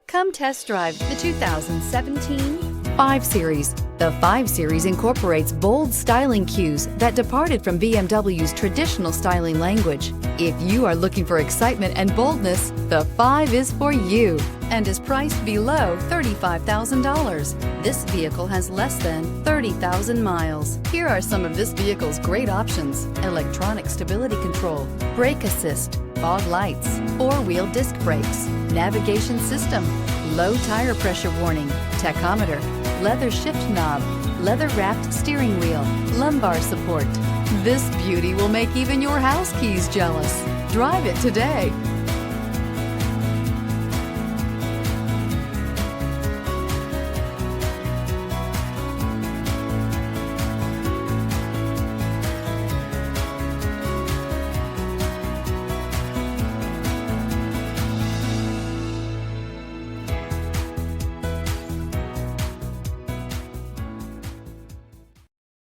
Come test drive the 2017 5 Series. The 5 Series incorporates bold styling cues that departed from BMW's traditional styling language. If you are looking for excitement and boldness, the 5 is for you and is priced below $35,000. This vehicle has less than 30,000 miles. Here are some of this vehicle's great options: electronic stability control, brake assist, fog lights, 4-wheel disc brakes, navigation system, low tire pressure warning, tachometer, leather shift knob, leather-wrapped steering wheel, lumbar support. This beauty will make even your house keys jealous. Drive it today.